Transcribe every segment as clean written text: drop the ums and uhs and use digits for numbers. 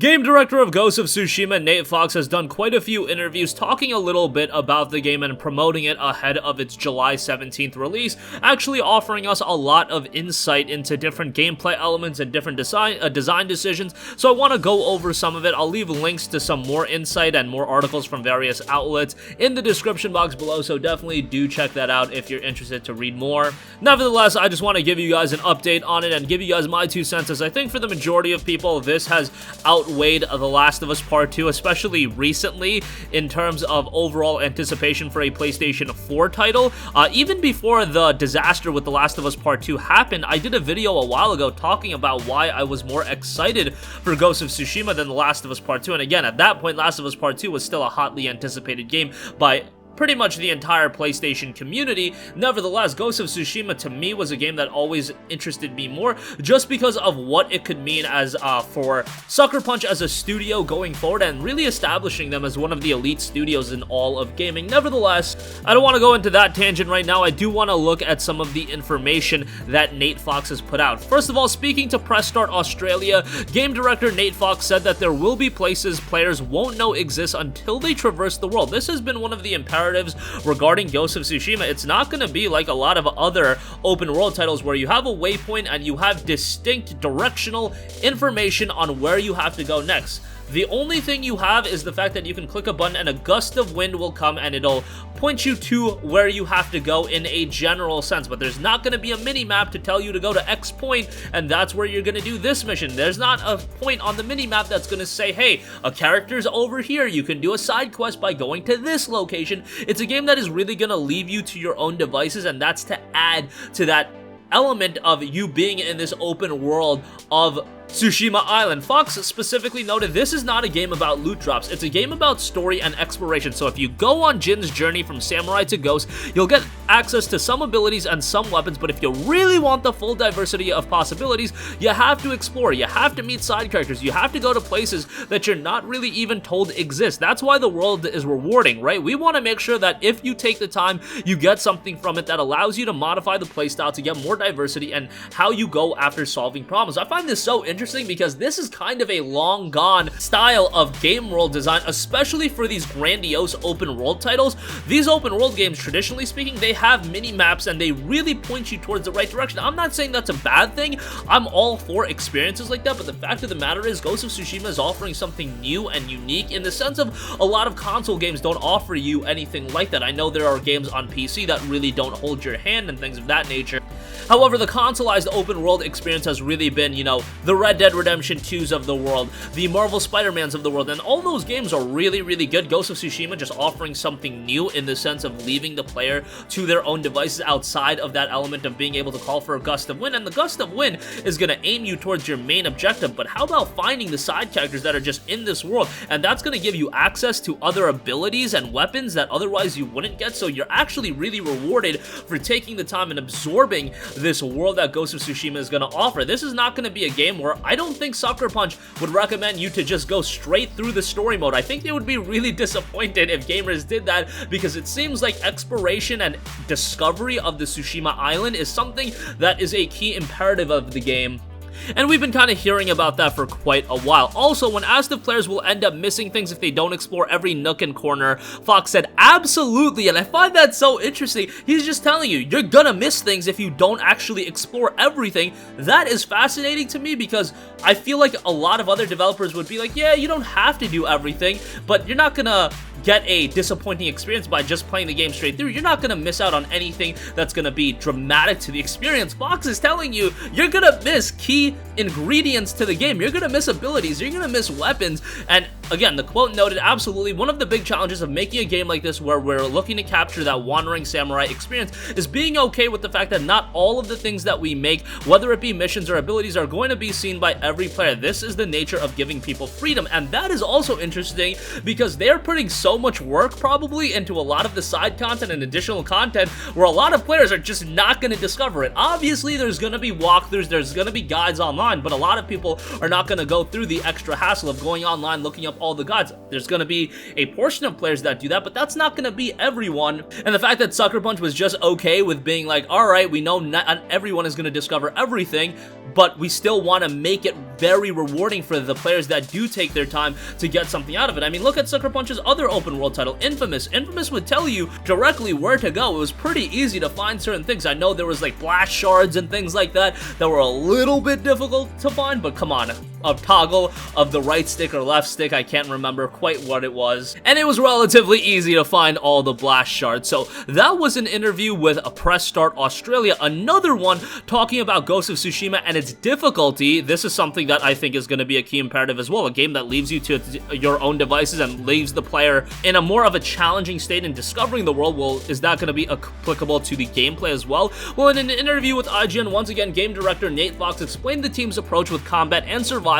Game director of Ghost of Tsushima, Nate Fox, has done quite a few interviews talking a little bit about the game and promoting it ahead of its July 17th release, actually offering us a lot of insight into different gameplay elements and different design decisions, so I want to go over some of it. I'll leave links to some more insight and more articles from various outlets in the description box below, so definitely do check that out if you're interested to read more. Nevertheless, I just want to give you guys an update on it and give you guys my 2 cents, as I think for the majority of people, this has outweighed The Last of Us Part 2, especially recently, in terms of overall anticipation for a PlayStation 4 title. Even before the disaster with The Last of Us Part 2 happened, I did a video a while ago talking about why I was more excited for Ghost of Tsushima than The Last of Us Part 2, and again, at that point, Last of Us Part 2 was still a hotly anticipated game by pretty much the entire PlayStation community. Nevertheless, Ghost of Tsushima to me was a game that always interested me more, just because of what it could mean as for Sucker Punch as a studio going forward, and really establishing them as one of the elite studios in all of gaming. Nevertheless, I don't want to go into that tangent right now. I do want to look at some of the information that Nate Fox has put out. First of all, speaking to Press Start Australia, game director Nate Fox said that there will be places players won't know exist until they traverse the world. This has been one of the imperatives regarding Ghost of Tsushima. It's not going to be like a lot of other open world titles where you have a waypoint and you have distinct directional information on where you have to go next. The only thing you have is the fact that you can click a button and a gust of wind will come and it'll point you to where you have to go in a general sense, but there's not going to be a mini-map to tell you to go to X point and that's where you're going to do this mission. There's not a point on the mini-map that's going to say, hey, a character's over here, you can do a side quest by going to this location. It's a game that is really going to leave you to your own devices, and that's to add to that element of you being in this open world of Tsushima Island. Fox specifically noted this is not a game about loot drops, it's a game about story and exploration. So if you go on Jin's journey from samurai to ghost, you'll get access to some abilities and some weapons, but if you really want the full diversity of possibilities, you have to explore, you have to meet side characters, you have to go to places that you're not really even told exist. That's why the world is rewarding, right? We want to make sure that if you take the time, you get something from it that allows you to modify the playstyle to get more diversity and how you go after solving problems. I find this so interesting because this is kind of a long gone style of game world design, especially for these grandiose open world titles. These open world games, traditionally speaking, they have mini maps and they really point you towards the right direction. I'm not saying that's a bad thing. I'm all for experiences like that, but the fact of the matter is Ghost of Tsushima is offering something new and unique in the sense of a lot of console games don't offer you anything like that. I know there are games on PC that really don't hold your hand and things of that nature. However, the consoleized open world experience has really been, you know, the Red Dead Redemption 2s of the world, the Marvel Spider-Mans of the world, and all those games are really, really good. Ghost of Tsushima just offering something new in the sense of leaving the player to their own devices outside of that element of being able to call for a gust of wind, and the gust of wind is going to aim you towards your main objective, but how about finding the side characters that are just in this world, and that's going to give you access to other abilities and weapons that otherwise you wouldn't get, so you're actually really rewarded for taking the time and absorbing this world that Ghost of Tsushima is going to offer. This is not going to be a game where I don't think Sucker Punch would recommend you to just go straight through the story mode. I think they would be really disappointed if gamers did that, because it seems like exploration and discovery of the Tsushima Island is something that is a key imperative of the game. And we've been kind of hearing about that for quite a while. Also, when asked if players will end up missing things if they don't explore every nook and corner, Fox said absolutely, and I find that so interesting. He's just telling you, you're gonna miss things if you don't actually explore everything. That is fascinating to me because I feel like a lot of other developers would be like, yeah, you don't have to do everything, but you're not gonna get a disappointing experience by just playing the game straight through. You're not going to miss out on anything that's going to be dramatic to the experience. Fox is telling you, you're going to miss key ingredients to the game. You're going to miss abilities. You're going to miss weapons. And again, the quote noted, absolutely, one of the big challenges of making a game like this where we're looking to capture that wandering samurai experience is being okay with the fact that not all of the things that we make, whether it be missions or abilities, are going to be seen by every player. This is the nature of giving people freedom. And that is also interesting because they're putting so much work probably into a lot of the side content and additional content where a lot of players are just not going to discover it. Obviously, there's going to be walkthroughs, there's going to be guides online, but a lot of people are not going to go through the extra hassle of going online, looking up all the guides. There's going to be a portion of players that do that, but that's not going to be everyone. And the fact that Sucker Punch was just okay with being like, alright, we know not everyone is going to discover everything, but we still want to make it very rewarding for the players that do take their time to get something out of it. I mean, look at Sucker Punch's other open world title, Infamous. Infamous would tell you directly where to go. It was pretty easy to find certain things. I know there was like blast shards and things like that that were a little bit difficult to find, but come on, a toggle of the right stick or left stick, I can't remember quite what it was, and it was relatively easy to find all the blast shards. So that was an interview with a Press Start Australia, another one talking about Ghost of Tsushima and its difficulty. This is something that I think is going to be a key imperative as well, a game that leaves you to your own devices and leaves the player in a more of a challenging state in discovering the world. Well, is that going to be applicable to the gameplay as well? Well, in an interview with IGN, once again, game director Nate Fox explained the team's approach with combat and survival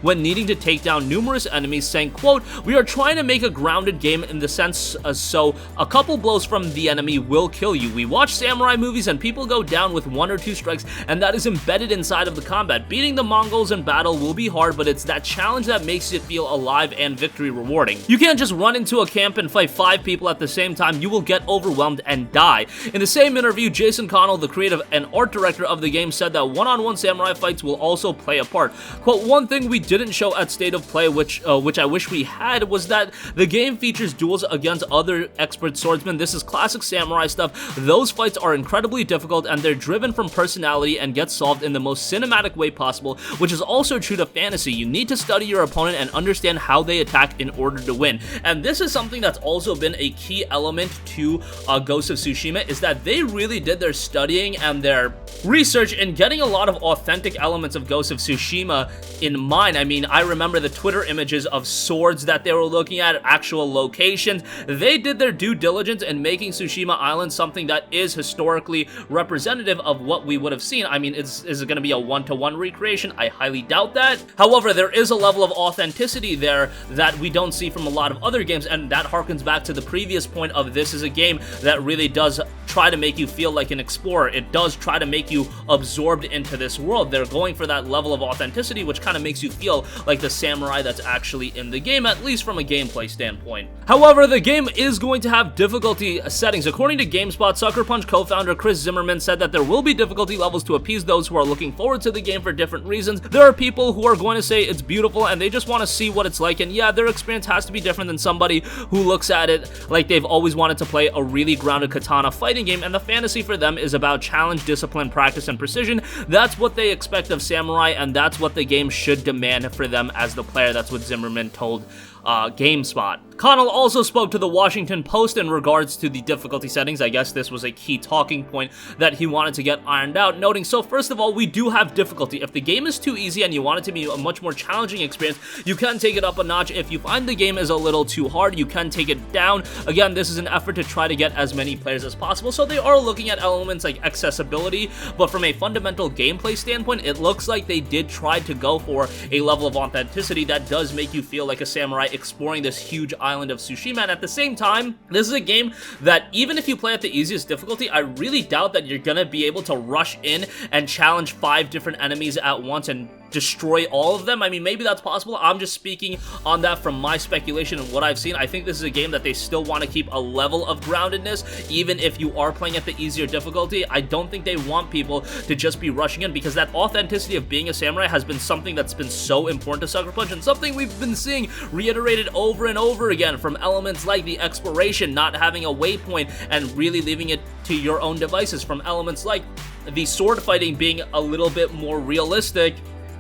when needing to take down numerous enemies, saying, quote, "We are trying to make a grounded game in the sense so a couple blows from the enemy will kill you. We watch samurai movies and people go down with 1 or 2 strikes, and that is embedded inside of the combat. Beating the Mongols in battle will be hard, but it's that challenge that makes it feel alive and victory rewarding. You can't just run into a camp and fight 5 people at the same time. You will get overwhelmed and die." In the same interview, Jason Connell, the creative and art director of the game, said that one-on-one samurai fights will also play a part. Quote, "One thing we didn't show at State of Play, which I wish we had, was that the game features duels against other expert swordsmen. This is classic samurai stuff. Those fights are incredibly difficult, and they're driven from personality and get solved in the most cinematic way possible, which is also true to fantasy. You need to study your opponent and understand how they attack in order to win." And this is something that's also been a key element to Ghost of Tsushima, is that they really did their studying and their research in getting a lot of authentic elements of Ghost of Tsushima in mind. I mean, I remember the Twitter images of swords that they were looking at, actual locations. They did their due diligence in making Tsushima Island something that is historically representative of what we would have seen. I mean, is it going to be a one-to-one recreation? I highly doubt that. However, there is a level of authenticity there that we don't see from a lot of other games, and that harkens back to the previous point of this is a game that really does try to make you feel like an explorer. It does try to make you absorbed into this world. They're going for that level of authenticity, which kind of makes you feel like the samurai that's actually in the game, at least from a gameplay standpoint. However, the game is going to have difficulty settings. According to GameSpot, Sucker Punch co-founder Chris Zimmerman said that there will be difficulty levels to appease those who are looking forward to the game for different reasons. There are people who are going to say it's beautiful and they just want to see what it's like, and yeah, their experience has to be different than somebody who looks at it like they've always wanted to play a really grounded katana fighting game, and the fantasy for them is about challenge, discipline, practice, and precision. That's what they expect of samurai, and that's what the game should demand for them as the player. That's what Zimmerman told GameSpot. Connell also spoke to the Washington Post in regards to the difficulty settings. I guess this was a key talking point that he wanted to get ironed out, noting, so first of all, we do have difficulty. If the game is too easy and you want it to be a much more challenging experience, you can take it up a notch. If you find the game is a little too hard, you can take it down. Again, this is an effort to try to get as many players as possible, so they are looking at elements like accessibility, but from a fundamental gameplay standpoint, it looks like they did try to go for a level of authenticity that does make you feel like a samurai exploring this huge island of Tsushima. And at the same time, this is a game that even if you play at the easiest difficulty, I really doubt that you're gonna be able to rush in and challenge 5 different enemies at once and destroy all of them. I mean, maybe that's possible. I'm just speaking on that from my speculation and what I've seen. I think this is a game that they still want to keep a level of groundedness, even if you are playing at the easier difficulty. I don't think they want people to just be rushing in, because that authenticity of being a samurai has been something that's been so important to Sucker Punch, and something we've been seeing reiterated over and over again, from elements like the exploration, not having a waypoint, and really leaving it to your own devices, from elements like the sword fighting being a little bit more realistic,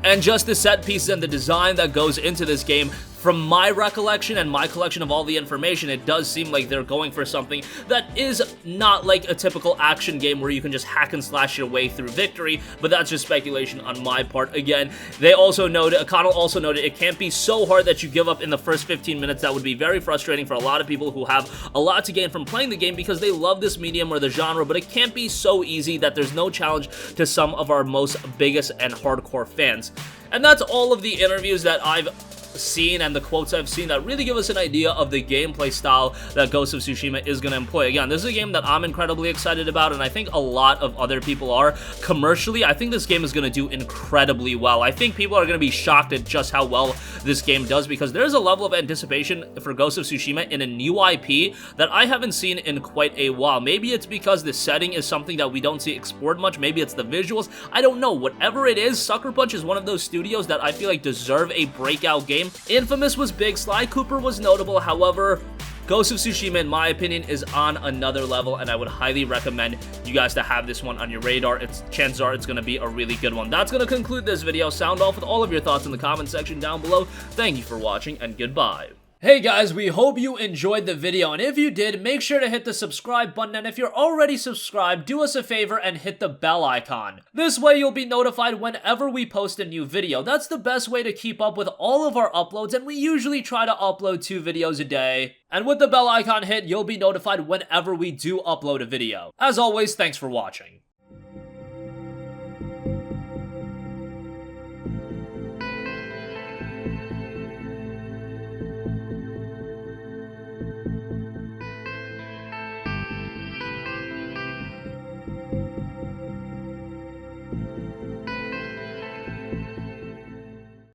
and just the set pieces and the design that goes into this game. From my recollection and my collection of all the information, it does seem like they're going for something that is not like a typical action game where you can just hack and slash your way through victory, but that's just speculation on my part. Again, they also noted, Connell also noted, it can't be so hard that you give up in the first 15 minutes. That would be very frustrating for a lot of people who have a lot to gain from playing the game because they love this medium or the genre, but it can't be so easy that there's no challenge to some of our most biggest and hardcore fans. And that's all of the interviews that I've seen and the quotes I've seen that really give us an idea of the gameplay style that Ghost of Tsushima is going to employ. Again, this is a game that I'm incredibly excited about, and I think a lot of other people are. Commercially, I think this game is going to do incredibly well. I think people are going to be shocked at just how well this game does, because there's a level of anticipation for Ghost of Tsushima in a new IP that I haven't seen in quite a while. Maybe it's because the setting is something that we don't see explored much. Maybe it's the visuals. I don't know. Whatever it is, Sucker Punch is one of those studios that I feel like deserve a breakout game. Infamous was big, Sly Cooper was notable, however, Ghost of Tsushima, in my opinion, is on another level, and I would highly recommend you guys to have this one on your radar. Chances are it's going to be a really good one. That's going to conclude this video. Sound off with all of your thoughts in the comment section down below. Thank you for watching, and goodbye. Hey guys, we hope you enjoyed the video, and if you did, make sure to hit the subscribe button, and if you're already subscribed, do us a favor and hit the bell icon. This way you'll be notified whenever we post a new video. That's the best way to keep up with all of our uploads, and we usually try to upload 2 videos a day. And with the bell icon hit, you'll be notified whenever we do upload a video. As always, thanks for watching.